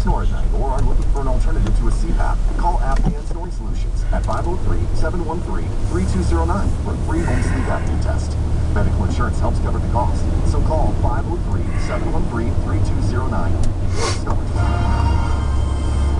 snore at night or are looking for an alternative to a CPAP, call Apnea Snoring Solutions at 503-713-3209 for a free home sleep apnea test. Medical insurance helps cover the cost, so call 503-713-3209.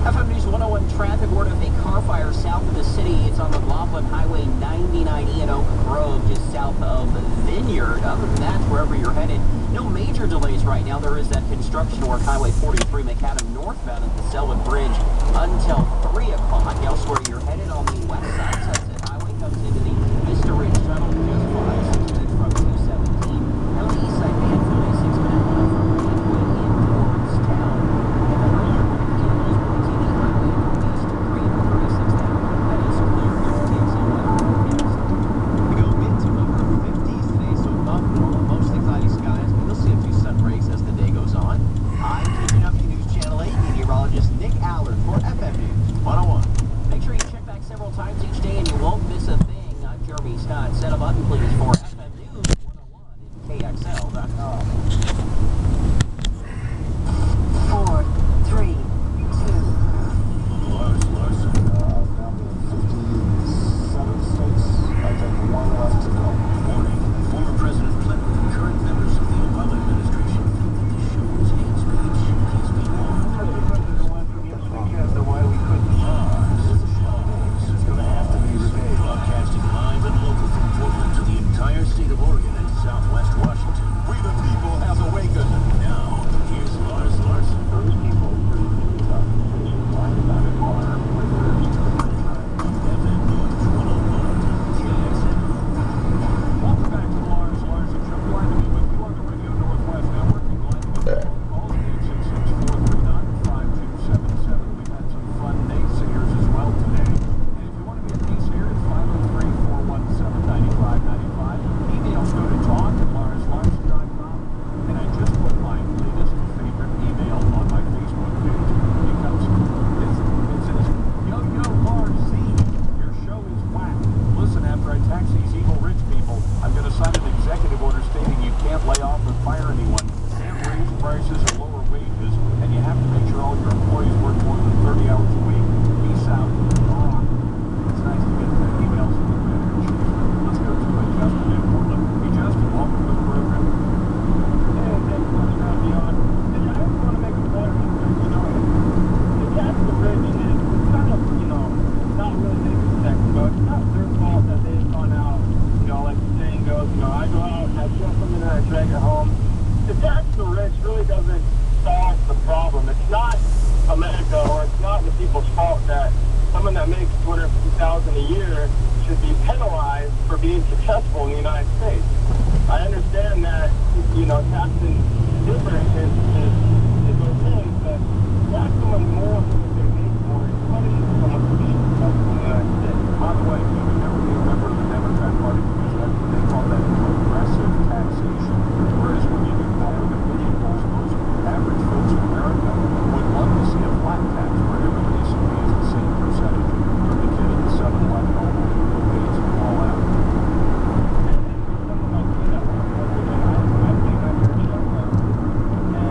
FM News 101 traffic word of a car fire south of the city. It's on McLaughlin Highway 99E in Oak Grove, just south of Vineyard. Other than that, wherever you're headed, no major delays right now. There is that construction work, Highway 43 Macadam northbound at the Selwood Bridge until 3 o'clock. Elsewhere you're headed on the west side, Sunset Highway comes into the Vista Ridge Tunnel just 5-6 minutes from 217. Now the east side Banfield, a 6-minute line from Greenwood in towards town. And the earlier one in Ellsworth to the highway northeast to Green 36th Avenue. That is clear. Here's KXL weather forecast. We go into upper 50s today, so above normal, mostly cloudy skies, but you'll see a few sun breaks as the day goes on. I'm keeping up to News Channel 8 meteorologist Nick Allard for FM News 101. Make sure you check back several times each day and you won't miss a thing. I'm Jeremy Scott. Set a button, please, for FM News 101 at KXL.com. 4, 3, 2. Larson, now being 57 states. I think one left to go. Warning. Former President Clinton and current members of the Obama administration think that the show is hate speech. Please be warned. Why we couldn't. It's going to have to be repaid. Broadcasting live and local from Portland to the entire state of Oregon and southwest Washington. We the people have awakened. Now, here's Lars Larson. Those people pretty tough. Line about it are with their FM News 101 KXL. Welcome back to the Lars Larson Show. Glad to be with you on the Radio Northwest Network. And glad to be with you. Calls 866-439-5277. We've had some fun naysayers as well today. And if you want to be a naysayer, it's 503-417-9595. Emails go to talk@larslarson.com. And I just put my latest favorite email on my Facebook page because it says, Yo, Lars Z, your show is whack. Listen, after I tax these evil rich people, I'm going to sign an executive order stating you can't lay off or fire anyone, can't raise prices or lower wages, and you have to make sure all your employees work more than 30 hours a week. Peace out. Oh, it's nice to get the emails from the manager. Let's go to Justin in Portland. Hey, Justin, welcome to the program. Hey, thanks for having me on. And I just want to make a point, the Jackson Ridge is kind of, not really neighbor sex, but it's not their fault that they've gone out, like the saying goes, I go out and I kill something and I drag it home. The Jackson Ridge really doesn't solve the problem. It's not America or it's not the people's fault that someone that makes $250,000 a year should be penalized for being successful in the United States. I understand that, taxing different is okay, but tax someone more than what they make for is punishing someone for being successful in the United States. By the way, you would never be a member of the Democrat Party because they call that progressive taxation. Whereas when you do public opinion polls, most average folks in America would love to see a flat tax where everybody simply is the same percentage from the kid at the 7-Eleven all the way to Bill Gates and all out. And someone like me that works every day, I came out here to show them. And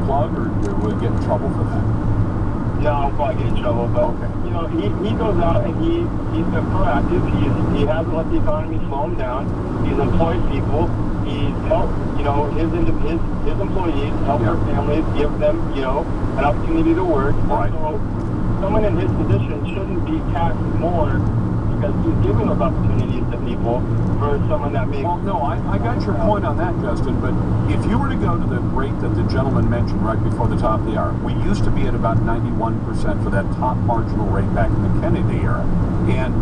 plug, or would we get in trouble for that? Yeah, I'll probably get in trouble, but Okay. you know, he goes out and he's been proactive. He hasn't let the economy slow him down. He's employed people. He's helped, you know, his employees, help their families, give them, you know, an opportunity to work. Right. So someone in his position shouldn't be taxed more because he's giving those opportunities to people for someone that makes... Well, no, I got your point on that, Justin, but if you were to go to the rate that the gentleman mentioned right before the top of the hour, we used to be at about 91% for that top marginal rate back in the Kennedy era. And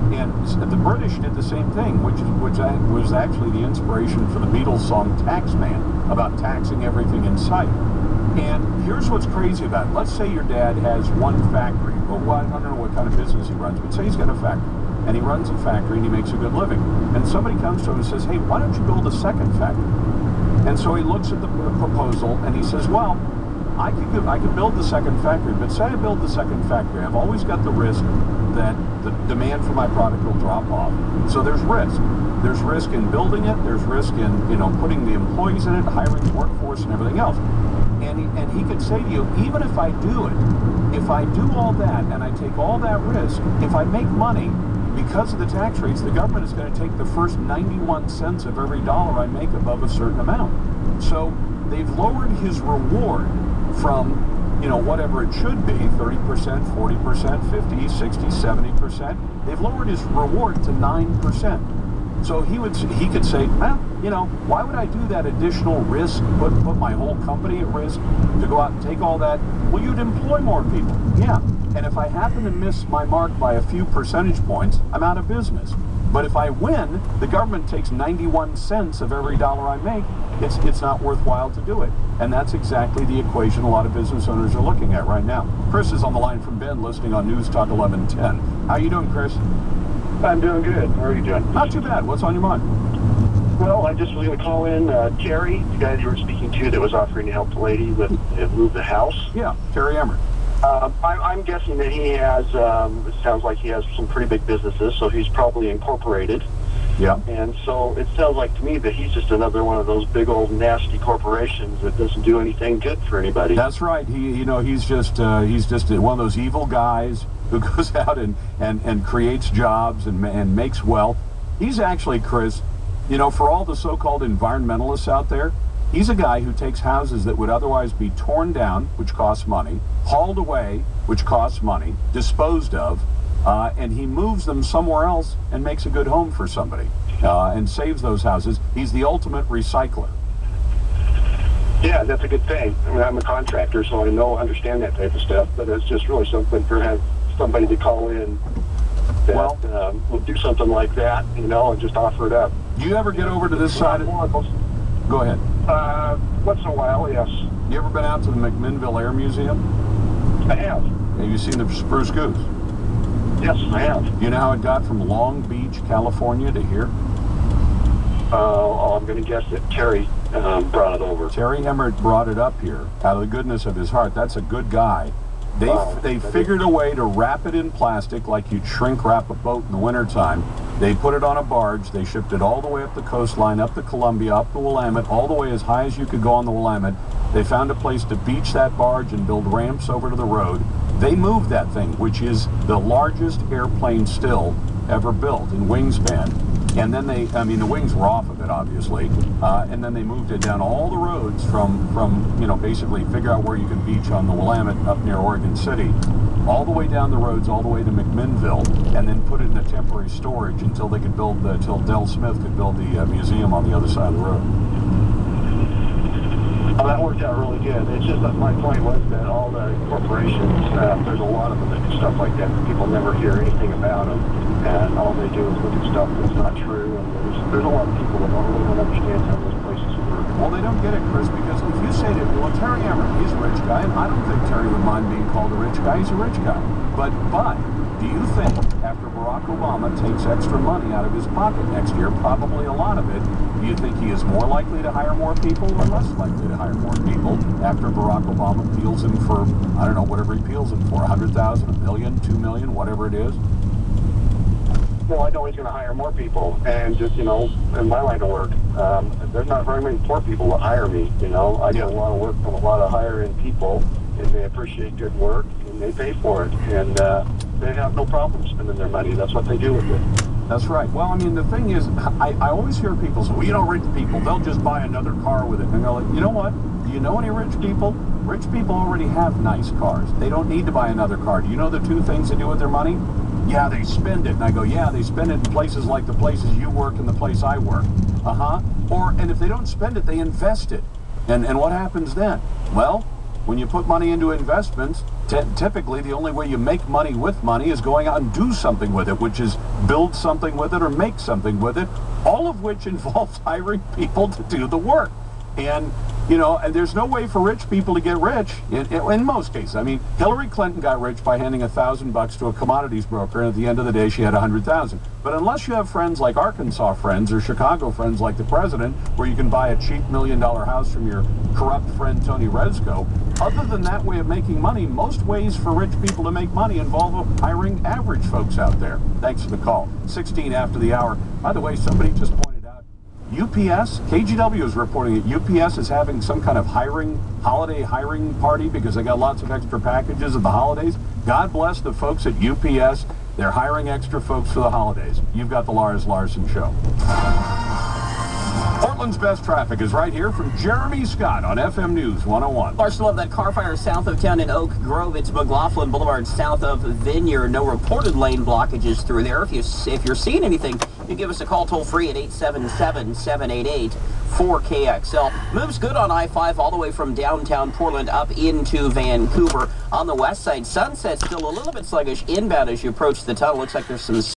the British did the same thing, which was actually the inspiration for the Beatles song Taxman, about taxing everything in sight. And here's what's crazy about it. Let's say your dad has one factory, but I don't know what kind of business he runs, but say he's got a factory. And he runs a factory and he makes a good living. And somebody comes to him and says, hey, why don't you build a second factory? And so he looks at the proposal and he says, well, I could build the second factory, but say I build the second factory, I've always got the risk that the demand for my product will drop off. So there's risk. There's risk in building it, there's risk in, you know, putting the employees in it, hiring the workforce and everything else. And he could say to you, even if I do it, if I do all that and I take all that risk, if I make money, because of the tax rates, the government is going to take the first 91 cents of every dollar I make above a certain amount. So they've lowered his reward from, you know, whatever it should be, 30%, 40%, 50, 60, 70%. They've lowered his reward to 9%. So he could say, well, you know, why would I do that additional risk, put my whole company at risk to go out and take all that? Well, you'd employ more people. Yeah. And if I happen to miss my mark by a few percentage points, I'm out of business. But if I win, the government takes 91 cents of every dollar I make. It's not worthwhile to do it. And that's exactly the equation a lot of business owners are looking at right now. Chris is on the line from Bend, listening on News Talk 1110. How you doing, Chris? I'm doing good. How are you doing? Not too bad. What's on your mind? Well, I just was going to call in Terry, the guy you were speaking to that was offering to help the lady with move the house. Yeah, Terry Emmert. I'm guessing that he has, it sounds like he has some pretty big businesses, so he's probably incorporated. Yeah. And so it sounds like to me that he's just another one of those big old nasty corporations that doesn't do anything good for anybody. That's right. He's just one of those evil guys who goes out and creates jobs and makes wealth. He's actually, Chris, you know, for all the so-called environmentalists out there, he's a guy who takes houses that would otherwise be torn down, which costs money, hauled away, which costs money, disposed of, and he moves them somewhere else and makes a good home for somebody and saves those houses. He's the ultimate recycler. Yeah, that's a good thing. I mean, I'm a contractor, so I understand that type of stuff, but it's just really something for somebody to call in that will do something like that, you know, and just offer it up. Do you ever get over to this side? Go ahead. Once in a while, yes. You ever been out to the McMinnville Air Museum? I have. Have you seen the Spruce Goose? Yes, I have. You know how it got from Long Beach, California to here? I'm going to guess that Terry brought it over. Terry Emmert brought it up here out of the goodness of his heart. That's a good guy. They figured a way to wrap it in plastic like you'd shrink wrap a boat in the wintertime. They put it on a barge. They shipped it all the way up the coastline, up the Columbia, up the Willamette, all the way as high as you could go on the Willamette. They found a place to beach that barge and build ramps over to the road. They moved that thing, which is the largest airplane still ever built in wingspan. And then the wings were off of it, obviously. And then they moved it down all the roads from you know, basically figure out where you can beach on the Willamette up near Oregon City, all the way down the roads, all the way to McMinnville, and then put it in a temporary storage until they could build, until Del Smith could build the museum on the other side of the road. Oh, that worked out really good. It's just that my point was that all the corporations, there's a lot of them that do stuff like that. People never hear anything about them, and all they do is look at stuff that's not true. And there's a lot of people that don't really understand how those places work. Well, they don't get it, Chris, because if you say to well, Terry Emmert, he's a rich guy, and I don't think Terry would mind being called a rich guy. He's a rich guy. But do you think after Barack Obama takes extra money out of his pocket next year, probably a lot of it, do you think he is more likely to hire more people or less likely to hire more people after Barack Obama peels him for, I don't know, whatever he peels him for, 100,000, $1 million, $2 million, whatever it is? well, I know he's going to hire more people, and just, you know, in my line of work, there's not very many poor people that hire me, you know. I get a lot of work from a lot of higher-end people, and they appreciate good work, and they pay for it, and they have no problem spending their money. That's what they do with it. That's right. Well, I mean, the thing is, I always hear people say, well, you know, rich people, they'll just buy another car with it. And they're like, you know what? Do you know any rich people? Rich people already have nice cars. They don't need to buy another car. Do you know the two things they do with their money? Yeah, they spend it. And I go, yeah, they spend it in places like the places you work and the place I work. And if they don't spend it, they invest it. And what happens then? Well, when you put money into investments, typically the only way you make money with money is going out and do something with it, which is build something with it or make something with it, all of which involves hiring people to do the work. And, you know, and there's no way for rich people to get rich in most cases. I mean, Hillary Clinton got rich by handing $1,000 to a commodities broker, and at the end of the day, she had 100,000. But unless you have friends like Arkansas friends or Chicago friends like the president, where you can buy a cheap $1 million house from your corrupt friend Tony Rezko, other than that way of making money, most ways for rich people to make money involve hiring average folks out there. Thanks for the call. 16 after the hour. By the way, somebody just pointed out, UPS, KGW is reporting that UPS is having some kind of holiday hiring party because they got lots of extra packages at the holidays. God bless the folks at UPS. They're hiring extra folks for the holidays. You've got the Lars Larson Show. Portland's best traffic is right here from Jeremy Scott on FM News 101. Lars, still have that car fire south of town in Oak Grove. It's McLaughlin Boulevard south of Vineyard. No reported lane blockages through there. If you're seeing anything, you give us a call toll free at 877-788-4KXL. Moves good on I-5 all the way from downtown Portland up into Vancouver. On the west side, Sunset still a little bit sluggish inbound as you approach the tunnel. Looks like there's some